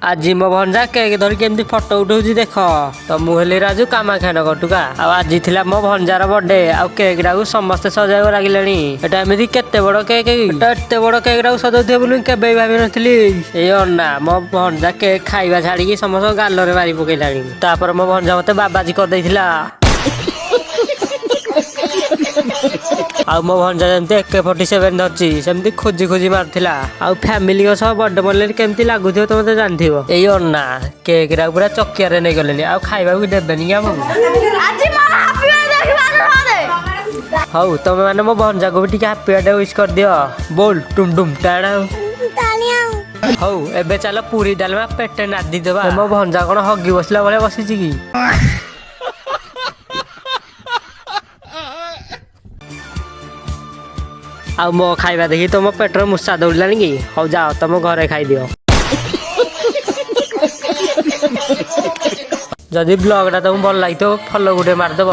आज मो भंजा केक धरिक एमती फोटो उठाऊँ देख तो मुझे राजू कामाख्यानगर टुका आज थी मो भंजार बर्थडे आउ केक टाक समस्ते सजाइब लगे एटा एमती केते बड़ केक एते बड़ केक टाक सजाउे बोली केवे भावी नी ये अन्ना मो भंजा केक खाइबा छाड़ी समस्त गाल मारी पकईलानी तापर मो भंजा मत बाबाजी करदेला आ मो भंजा जमी AK-47 धरची सेमती खोजी खोजी मारथिला आ फैमिली सह बर्थडे मनले केमती लागुथिबो तो मते जानथिबो एई अन्ना केक रा पूरा चकिया रे नै गलेनी आ खाइबा भी देबेनी हम आज मारा हैप्पी बर्थडे देखिबा रे हौ तमे माने मो भंजा को भी टिके हैप्पी बर्थडे विश कर दियो बोल टुम टुम टाड़ा हौ एबे चलो पूरी डालमा पेटे नादी देबा मो भंजा कोन हगी बसला भले बसिची की आ मो खाइबा देखी तुम पेटर मुसा दौड़लानी कि हौ जाओ तुम घरे खाई दियो जदि ब्लॉग टा तुमको भल लगी तो फॉलो गुटे मारदेव।